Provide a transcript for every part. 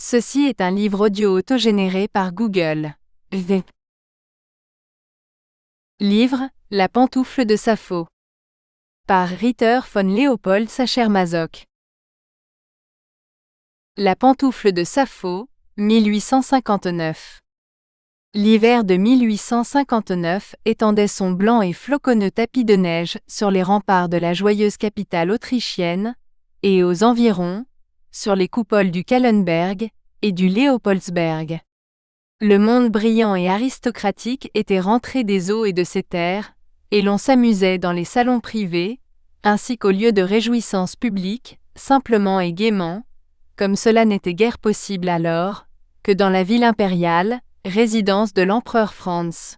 Ceci est un livre audio autogénéré par Google. Livre, La pantoufle de Sappho. Par Ritter von Leopold Sacher-Masoch. La pantoufle de Sappho, 1859. L'hiver de 1859 étendait son blanc et floconneux tapis de neige sur les remparts de la joyeuse capitale autrichienne, et aux environs, sur les coupoles du Kahlenberg et du Leopoldsberg. Le monde brillant et aristocratique était rentré des eaux et de ses terres, et l'on s'amusait dans les salons privés, ainsi qu'aux lieux de réjouissance publique, simplement et gaiement, comme cela n'était guère possible alors, que dans la ville impériale, résidence de l'empereur Franz.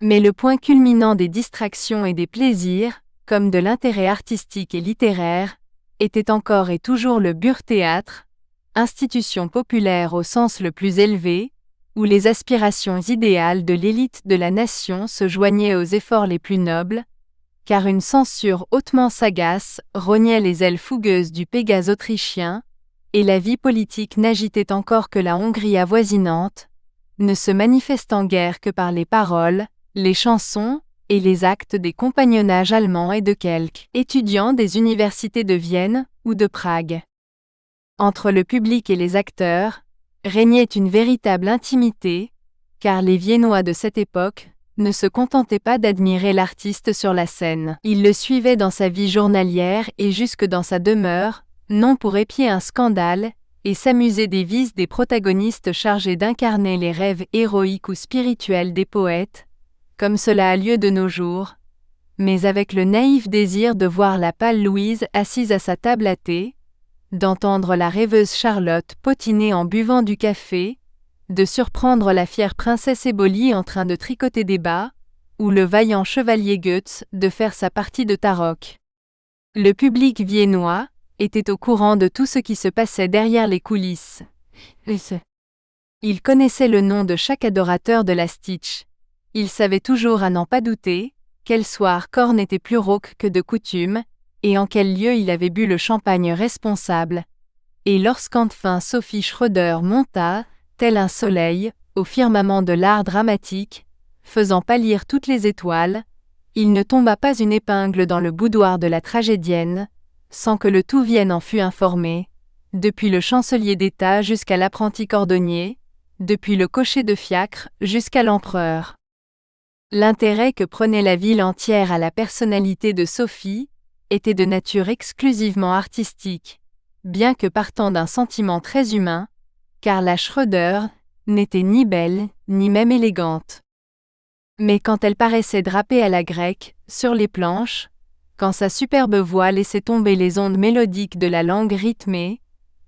Mais le point culminant des distractions et des plaisirs, comme de l'intérêt artistique et littéraire, était encore et toujours le Burgtheater, institution populaire au sens le plus élevé, où les aspirations idéales de l'élite de la nation se joignaient aux efforts les plus nobles, car une censure hautement sagace rognait les ailes fougueuses du Pégase autrichien, et la vie politique n'agitait encore que la Hongrie avoisinante, ne se manifestant guère que par les paroles, les chansons et les actes des compagnonnages allemands et de quelques étudiants des universités de Vienne ou de Prague. Entre le public et les acteurs, régnait une véritable intimité, car les Viennois de cette époque ne se contentaient pas d'admirer l'artiste sur la scène. Ils le suivaient dans sa vie journalière et jusque dans sa demeure, non pour épier un scandale, et s'amuser des vices des protagonistes chargés d'incarner les rêves héroïques ou spirituels des poètes, comme cela a lieu de nos jours, mais avec le naïf désir de voir la pâle Louise assise à sa table à thé, d'entendre la rêveuse Charlotte potiner en buvant du café, de surprendre la fière princesse Éboli en train de tricoter des bas, ou le vaillant chevalier Goetz de faire sa partie de tarok. Le public viennois était au courant de tout ce qui se passait derrière les coulisses. Il connaissait le nom de chaque adorateur de la Stitch. Il savait toujours à n'en pas douter, quel soir Korn était plus rauque que de coutume, et en quel lieu il avait bu le champagne responsable. Et lorsqu'enfin Sophie Schröder monta, tel un soleil, au firmament de l'art dramatique, faisant pâlir toutes les étoiles, il ne tomba pas une épingle dans le boudoir de la tragédienne, sans que le tout Vienne en fût informé, depuis le chancelier d'État jusqu'à l'apprenti cordonnier, depuis le cocher de fiacre jusqu'à l'empereur. L'intérêt que prenait la ville entière à la personnalité de Sophie était de nature exclusivement artistique, bien que partant d'un sentiment très humain, car la Schröder n'était ni belle, ni même élégante. Mais quand elle paraissait drapée à la grecque, sur les planches, quand sa superbe voix laissait tomber les ondes mélodiques de la langue rythmée,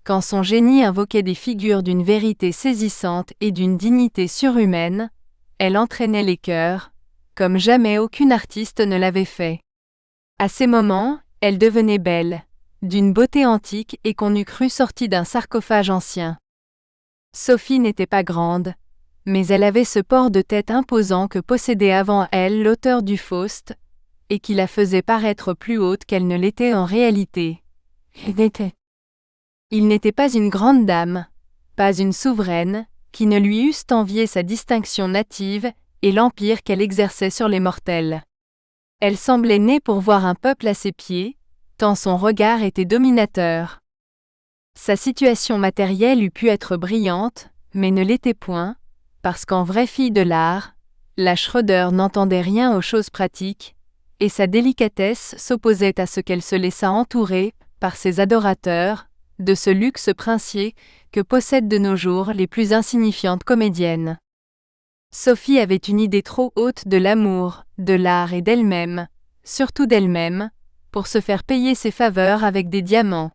quand son génie invoquait des figures d'une vérité saisissante et d'une dignité surhumaine, elle entraînait les cœurs, comme jamais aucune artiste ne l'avait fait. À ces moments, elle devenait belle, d'une beauté antique et qu'on eût cru sortie d'un sarcophage ancien. Sophie n'était pas grande, mais elle avait ce port de tête imposant que possédait avant elle l'auteur du Faust, et qui la faisait paraître plus haute qu'elle ne l'était en réalité. Il n'était pas une grande dame, pas une souveraine, qui ne lui eussent envié sa distinction native et l'empire qu'elle exerçait sur les mortels. Elle semblait née pour voir un peuple à ses pieds, tant son regard était dominateur. Sa situation matérielle eût pu être brillante, mais ne l'était point, parce qu'en vraie fille de l'art, la Schröder n'entendait rien aux choses pratiques, et sa délicatesse s'opposait à ce qu'elle se laissât entourer, par ses adorateurs, de ce luxe princier que possèdent de nos jours les plus insignifiantes comédiennes. Sophie avait une idée trop haute de l'amour, de l'art et d'elle-même, surtout d'elle-même, pour se faire payer ses faveurs avec des diamants.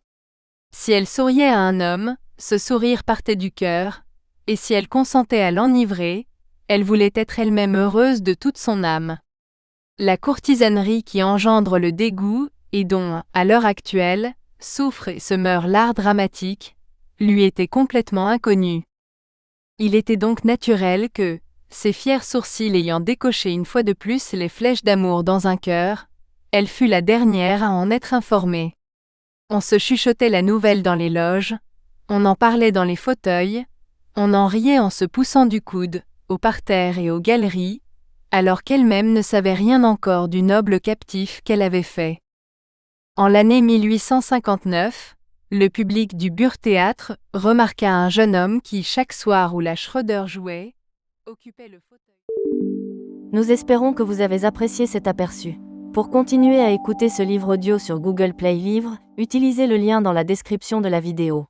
Si elle souriait à un homme, ce sourire partait du cœur, et si elle consentait à l'enivrer, elle voulait être elle-même heureuse de toute son âme. La courtisanerie qui engendre le dégoût, et dont, à l'heure actuelle, souffre et se meurt l'art dramatique, lui était complètement inconnue. Il était donc naturel que, ses fiers sourcils ayant décoché une fois de plus les flèches d'amour dans un cœur, elle fut la dernière à en être informée. On se chuchotait la nouvelle dans les loges, On en parlait dans les fauteuils, on en riait en se poussant du coude, au parterre et aux galeries, alors qu'elle-même ne savait rien encore du noble captif qu'elle avait fait. En l'année 1859, le public du Burgtheater remarqua un jeune homme qui, chaque soir où la Schröder jouait, occupait le fauteuil. Nous espérons que vous avez apprécié cet aperçu. Pour continuer à écouter ce livre audio sur Google Play Livres, utilisez le lien dans la description de la vidéo.